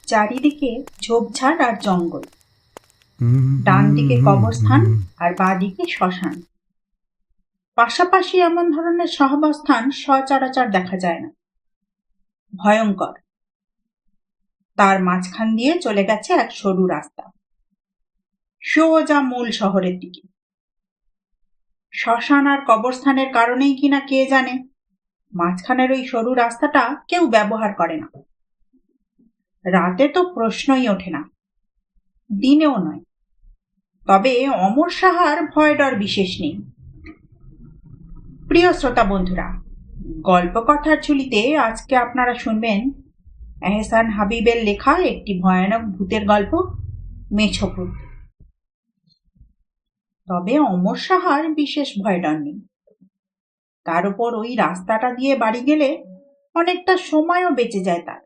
চারিদিকে ঝোপঝাড় আর জঙ্গল, ডান দিকে কবরস্থান আর বাঁ দিকে শ্মশান। পাশাপাশি এমন ধরনের সহাবস্থান সচরাচর দেখা যায় না। ভয়ঙ্কর। তার মাঝখান দিয়ে চলে গেছে এক সরু রাস্তা, সোজা মূল শহরের দিকে। শ্মশান আর কবরস্থানের কারণেই কিনা কে জানে মাঝখানের ওই সরু রাস্তাটা কেউ ব্যবহার করে না। রাতে তো প্রশ্নই ওঠে না, দিনেও নয়। তবে অমর সাহার ভয় ডর বিশেষ নেই। প্রিয় শ্রোতা বন্ধুরা, গল্প কথার ঝুলিতে আজকে আপনারা শুনবেন এহসান হাবিবের লেখা একটি ভয়ানক ভূতের গল্প, মেছো ভূত। তবে অমর সাহার বিশেষ ভয় ডর নেই। তার উপর ওই রাস্তাটা দিয়ে বাড়ি গেলে অনেকটা সময়ও বেঁচে যায় তার।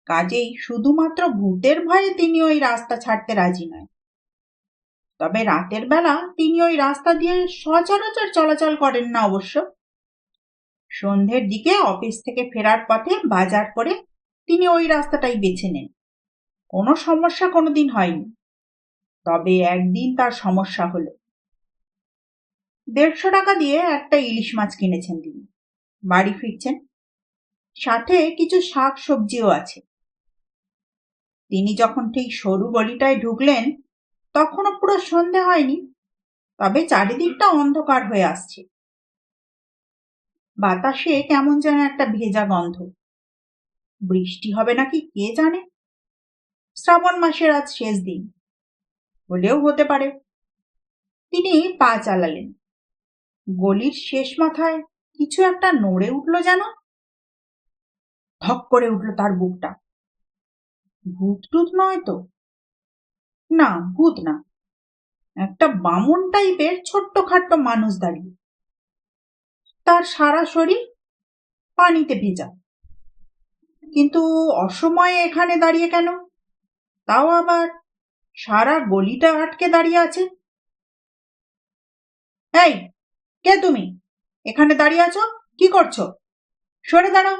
কাজেই শুধুমাত্র ভূতের ভয়ে তিনি ওই রাস্তা ছাড়তে রাজি নয়। তবে রাতের বেলা তিনি ওই রাস্তা দিয়ে সচরাচর চলাচল করেন না অবশ্য। সন্ধ্যের দিকে অফিস থেকে ফেরার পথে বাজার করে তিনি ওই রাস্তাটাই বেছে নেন। কোনো সমস্যা কোনোদিন হয়নি। তবে একদিন তার সমস্যা হলো। 150 টাকা দিয়ে একটা ইলিশ মাছ কিনেছেন তিনি। বাড়ি ফিরছেন, সাথে কিছু শাক সবজিও আছে। তিনি যখন ঠিক সরু গলিটায় ঢুকলেন তখনও পুরো সন্ধে হয়নি, তবে চারিদিকটা অন্ধকার হয়ে আসছে। বাতাসে কেমন যেন একটা ভেজা গন্ধ। বৃষ্টি হবে নাকি কে জানে। শ্রাবণ মাসের আজ শেষ দিন, হলেও হতে পারে। তিনি পা চালালেন। গলির শেষ মাথায় কিছু একটা নড়ে উঠল যেন। ধক করে উঠল তার বুকটা। ভূত টুত নয় তো? না, ভূত না। একটা বামুন টাইপের ছোট্টখাট্ট মানুষ দাঁড়িয়ে। তার সারা শরীর পানিতে ভেজা। কিন্তু অসময়ে এখানে দাঁড়িয়ে কেন? তাও আবার সারা গলিটা আটকে দাঁড়িয়ে আছে। এই, কে তুমি? এখানে দাঁড়িয়ে আছো, কি করছো? সরে দাঁড়াও।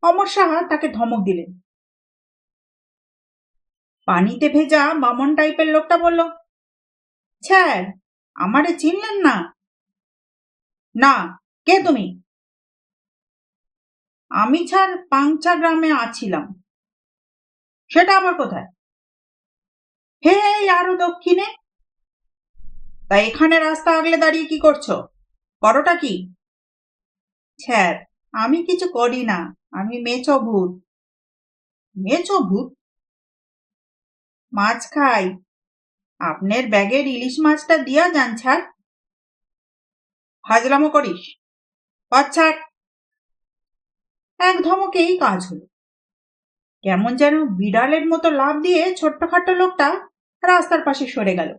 অমর সাহা তাকে ধমক দিলেন। পানিতে ভেজা বামন টাইপের লোকটা বলল, স্যার, আমারে চিনলেন না? না, কে তুমি? আমি ছাড় পাংচা গ্রামে আছিলাম। সেটা আবার কোথায়? হে, এই আরো দক্ষিণে। তা এখানে রাস্তা আগলে দাঁড়িয়ে কি করছো? করোটা কি? স্যার, আমি কিছু করি না, আমি মেছো ভূত। মেছো ভূত? মাছ খাই। আপনার ব্যাগের ইলিশ মাছটা দিয়া যান ছাড়। হাজলামো করিস? পথ ছাড়। এক ধমকেই কাজ হলো। কেমন যেন বিড়ালের মতো লাফ দিয়ে ছোট্টখাট্ট লোকটা রাস্তার পাশে সরে গেল।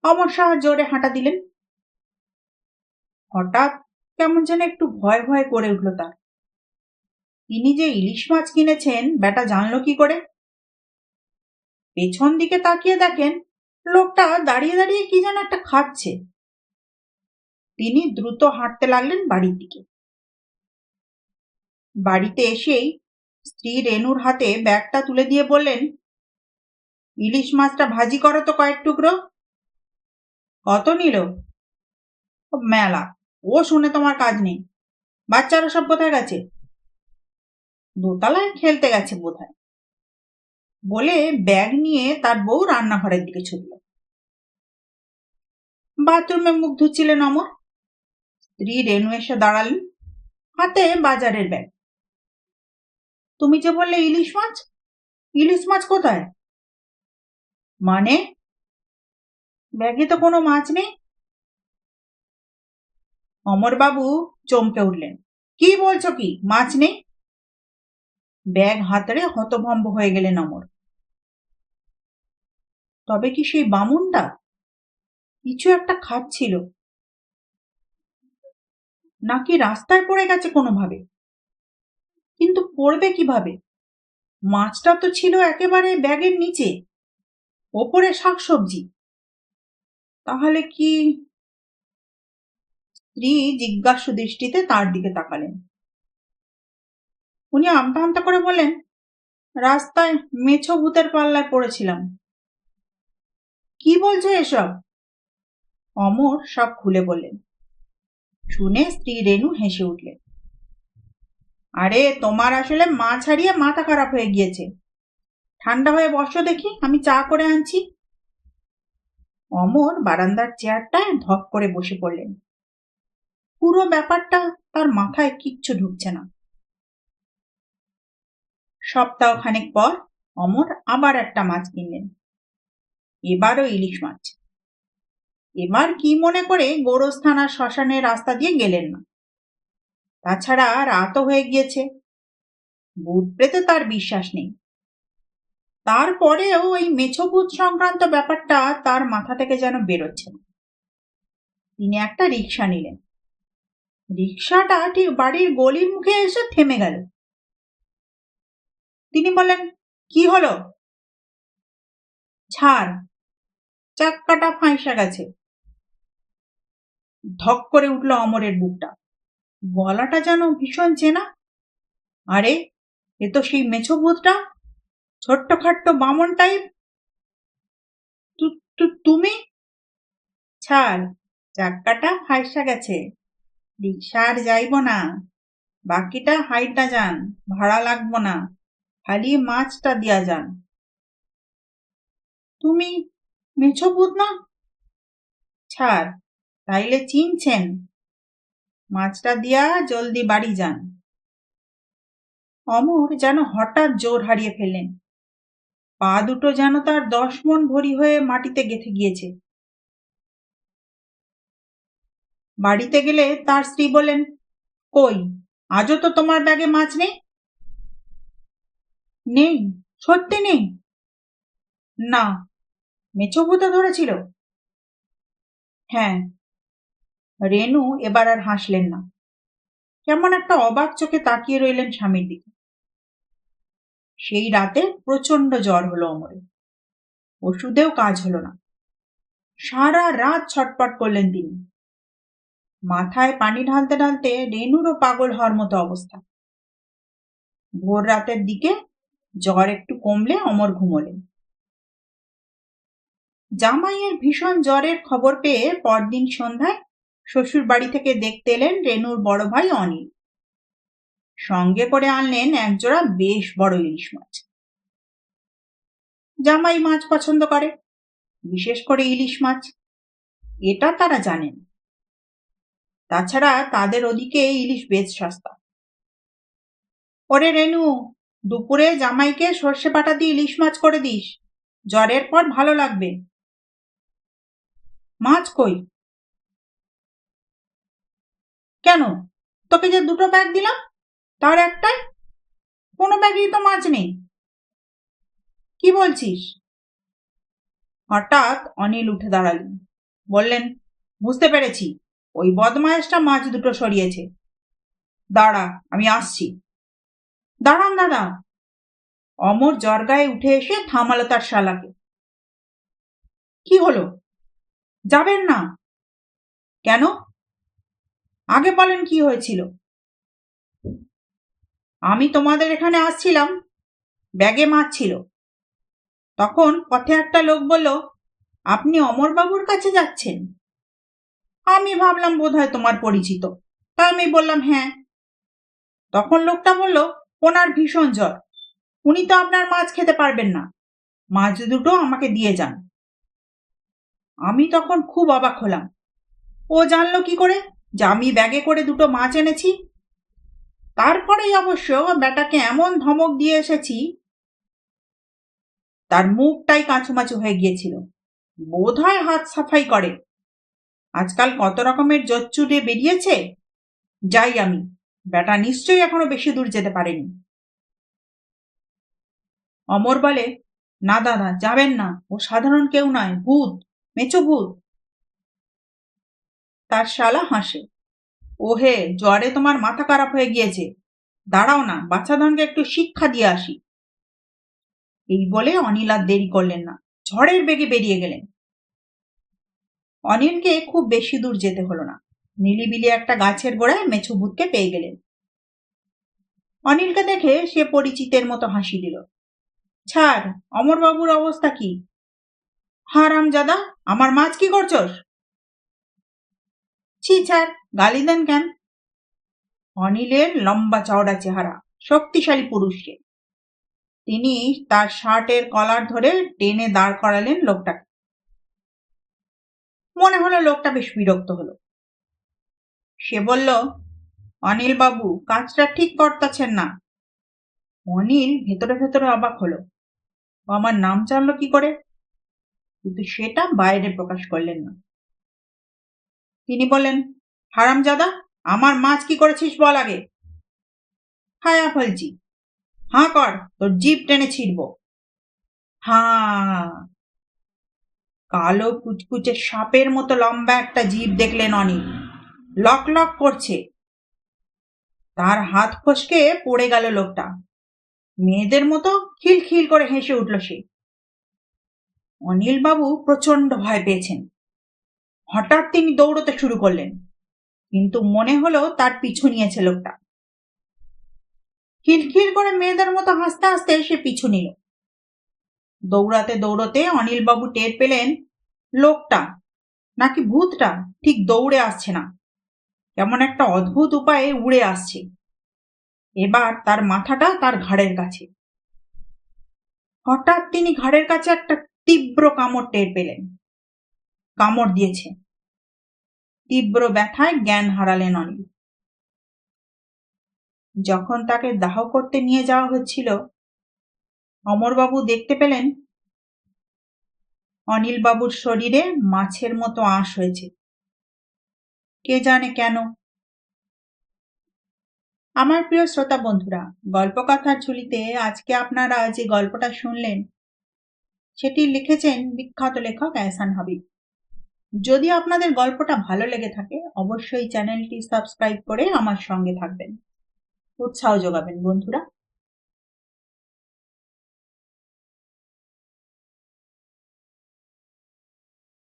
অমর সাহা জোরে হাঁটা দিলেন। হঠাৎ কেমন যেন একটু ভয় ভয় করে উঠল তার। তিনি যে ইলিশ মাছ কিনেছেন বেটা জানলো কি করে? পেছন দিকে তাকিয়ে দেখেন লোকটা দাঁড়িয়ে দাঁড়িয়ে কি যেন একটা খাচ্ছে। তিনি দ্রুত হাঁটতে লাগলেন বাড়ির দিকে। বাড়িতে এসেই স্ত্রী রেনুর হাতে ব্যাগটা তুলে দিয়ে বললেন, ইলিশ মাছটা ভাজি করো তো কয়েক টুকরো। কত নিল? মেলা। ও শুনে তোমার কাজ নেই। বাচ্চারা সব কোথায় গেছে? দোতলায় খেলতে গেছে বোধহয়, বলে ব্যাগ নিয়ে তার বউ রান্নাঘরের দিকে ছুটল। বাথরুমে মুখ ধুচ্ছিলেন অমর। স্ত্রী রেনু এসে দাঁড়ালেন, হাতে বাজারের ব্যাগ। তুমি যে বললে ইলিশ মাছ, ইলিশ মাছ কোথায়? মানে? ব্যাগে তো কোনো মাছ নেই। অমরবাবু চমকে উঠলেন। কি বলছো কি, মাছ নেই? ব্যাগ হাতড়ে হতভম্ব হয়ে গেলেন অমর। তবে কি সেই বামুনটা কিছু একটা খাচ্ছিল, নাকি রাস্তায় পড়ে গেছে কোনোভাবে? কিন্তু পড়বে কিভাবে? মাছটা তো ছিল একেবারে ব্যাগের নিচে, ওপরে শাকসবজি। তাহলে কি? স্ত্রী জিজ্ঞাসু দৃষ্টিতে তার দিকে তাকালেন। উনি আমতা আমতা করে বললেন, রাস্তায় মেছো ভূতের পাল্লায় পড়েছিলাম। কি বলছো এসব? অমর সব খুলে বললেন। শুনে স্ত্রী রেনু হেসে উঠলেন। আরে তোমার আসলে মাছ হারিয়ে মাথা খারাপ হয়ে গিয়েছে। ঠান্ডা হয়ে বসো দেখি, আমি চা করে আনছি। অমর বারান্দার চেয়ারটায় ধপ করে বসে পড়লেন। পুরো ব্যাপারটা তার মাথায় কিচ্ছু ঢুকছে না। সপ্তাহখানেক পর অমর আবার একটা মাছ কিনলেন, এবারও ইলিশ মাছ। এবার কি মনে করে গোরস্থান আর শ্মশানের রাস্তা দিয়ে গেলেন না। তাছাড়া রাতও হয়ে গিয়েছে, ভূত প্রেতে তার বিশ্বাস নেই। তারপরেও ওই মেছো ভূত সংক্রান্ত ব্যাপারটা তার মাথা থেকে যেন বেরোচ্ছে না। তিনি একটা রিক্সা নিলেন। রিক্সাটা ঠিক বাড়ির গলির মুখে এসে থেমে গেল। তিনি বলেন, কি হলো? ছাড়, চাক্কাটা ফাঁসা গেছে। ধক করে উঠল অমরের বুকটা। গলাটা যেন ভীষণ চেনা। আরে, এ তো সেই মেছো ভূতটা, ছোট্ট খাট্ট বামন টাইপ। তুমি? ছাড়, চাক্কাটা ফাঁসা গেছে। রিক্সা আর যাইব না, বাকিটা হাইটা যান, ভাড়া লাগবো না, খালি মাছটা দিয়া যান। তুমি মেছো ভূত না? ছাড়, তাইলে চিনছেন? মাছটা দিয়া জলদি বাড়ি যান। অমর যেন হঠাৎ জোর হারিয়ে ফেললেন। পা দুটো যেন তার 10 মণ ভরি হয়ে মাটিতে গেঁথে গিয়েছে। বাড়িতে গেলে তার স্ত্রী বলেন, কই, আজও তো তোমার ব্যাগে মাছ নেই। নেই? সত্যি নেই? না, মেছো ভূতে ধরেছিল? হ্যাঁ। রেনু এবার আর হাসলেন না, কেমন একটা অবাক চোখে তাকিয়ে রইলেন স্বামীর দিকে। সেই রাতে প্রচন্ড জ্বর হলো অমরের। ওষুধেও কাজ হলো না। সারা রাত ছটপট করলেন তিনি। মাথায় পানি ঢালতে ঢালতে রেনুরও পাগল হওয়ার মতো অবস্থা। ভোর রাতের দিকে জ্বর একটু কমলে অমর ঘুমোলেন। জামাইয়ের ভীষণ জ্বরের খবর পেয়ে পরদিন সন্ধ্যায় শ্বশুর বাড়ি থেকে দেখতে এলেন রেনুর বড় ভাই অনিল। সঙ্গে করে আনলেন একজোড়া বেশ বড় ইলিশ মাছ। জামাই মাছ পছন্দ করে, বিশেষ করে ইলিশ মাছ, এটা তারা জানেন। তাছাড়া তাদের ওদিকে ইলিশ বেশ সস্তা। ওরে রেনু, দুপুরে জামাইকে সর্ষে বাটা দিয়ে ইলিশ মাছ করে দিস, জ্বরের পর ভালো লাগবে। মাছ কই? কেন, তোকে যে দুটো ব্যাগ দিলাম তার একটাই, কোনো ব্যাগেই তো মাছ নেই। কি বলছিস? হঠাৎ অনিল উঠে দাঁড়ালেন, বললেন, বুঝতে পেরেছি, ওই বদমায়েশটা মাছ দুটো সরিয়েছে। দাঁড়া, আমি আসছি। দাঁড়ান দাদা। অমর জর্গায় উঠে এসে থামালো তার শালাকে। কি হলো? যাবেন না কেন? আগে বলেন কি হয়েছিল। আমি তোমাদের এখানে আসছিলাম, ব্যাগে মাছ ছিল। তখন পথে একটা লোক বলল, আপনি অমরবাবুর কাছে যাচ্ছেন। আমি ভাবলাম বোধহয় তোমার পরিচিত, তাই আমি বললাম হ্যাঁ। তখন লোকটা বলল, ওনার ভীষণ জ্বর, উনি তো আপনার মাছ খেতে পারবেন না, মাছ দুটো আমাকে দিয়ে যান। আমি তখন খুব অবাক হলাম, ও জানলো কি করে যে আমি ব্যাগে করে দুটো মাছ এনেছি? তারপরেই অবশ্য ব্যাটাকে এমন ধমক দিয়ে এসেছি, তার মুখটাই কাঁচুমাচু হয়ে গিয়েছিল। বোধ হয় হাত সাফাই করে। আজকাল কত রকমের জচ্চুরে বেরিয়েছে। যাই আমি, ব্যাটা নিশ্চয়ই এখনো বেশি দূর যেতে পারেনি। অমর বলে, না দাদা, যাবেন না, ও সাধারণ কেউ নয়, ভূত, মেছো ভূত। তার শালা হাসে, ওহে, জ্বরে তোমার মাথা খারাপ হয়ে গিয়েছে, দাঁড়াও না, বাচ্চাধনকে একটু শিক্ষা দিয়ে আসি। এই বলে অনিল আর দেরি করলেন না, ঝড়ের বেগে বেরিয়ে গেলেন। অনিলকে খুব বেশি দূর যেতে হলো না, নিলিবিলি একটা গাছের গোড়ায় মেছো ভূতকে পেয়ে গেলেন। অনিলকে দেখে সে পরিচিতের মতো হাসি দিল। ছাড়, অমরবাবুর অবস্থা কি? হারামজাদা, আমার মাছ কি করছস? ছি ছাড়, গালি দেন কেন? অনিলের লম্বা চওড়া চেহারা, শক্তিশালী পুরুষ সে। তিনি তার শার্টের কলার ধরে টেনে দাঁড় করালেন লোকটাকে। মনে হলো লোকটা বেশ বিরক্ত হলো। সে বলল, অনিল বাবু, কাজটা ঠিক করতেছেন না। অনিল ভেতরে ভেতরে অবাক হলো। ও আমার নাম জানলো কি করে? কিন্তু সেটা বাইরে প্রকাশ করলেন না। তিনি বললেন, হারামজাদা, আমার মাছ কি করেছিস বল আগে। হায়া ফেলছি। হাঁ কর, তোর জিভ টেনে ছিড়ব। হাঁ। কালো কুচকুচে সাপের মতো লম্বা একটা জিভ দেখলেন অনিল, লক লক করছে। তার হাত ফসকে পড়ে গেল লোকটা। মেয়েদের মতো খিলখিল করে হেসে উঠল সে। অনিল বাবু প্রচন্ড ভয় পেয়েছেন। হঠাৎ তিনি দৌড়তে শুরু করলেন, কিন্তু মনে হলো তার পিছু নিয়েছে লোকটা। খিলখিল করে মেয়েদের মতো হাসতে হাসতে সে পিছু নিল। দৌড়াতে দৌড়াতে অনিল বাবু টের পেলেন লোকটা নাকি ভূতটা ঠিক দৌড়ে আসছে না, কেমন একটা অদ্ভুত উপায়ে উড়ে আসছে। এবার তার মাথাটা তার ঘাড়ের কাছে। হঠাৎ তিনি ঘাড়ের কাছে একটা তীব্র কামড় টের পেলেন। কামড় দিয়েছে। তীব্র ব্যথায় জ্ঞান হারালেন অনিল। যখন তাকে দাহ করতে নিয়ে যাওয়া হচ্ছিল, অমরবাবু দেখতে পেলেন অনিল বাবুর শরীরে মাছের মতো আঁশ হয়েছে। কে জানে কেন? আমার প্রিয় শ্রোতা বন্ধুরা, গল্পকথার ঝুলিতে আজকে আপনারা যে গল্পটা শুনলেন সেটি লিখেছেন বিখ্যাত লেখক এহসান হাবিব। যদি আপনাদের গল্পটা ভালো লেগে থাকে অবশ্যই চ্যানেলটি সাবস্ক্রাইব করে আমার সঙ্গে থাকবেন, উৎসাহ যোগাবেন বন্ধুরা।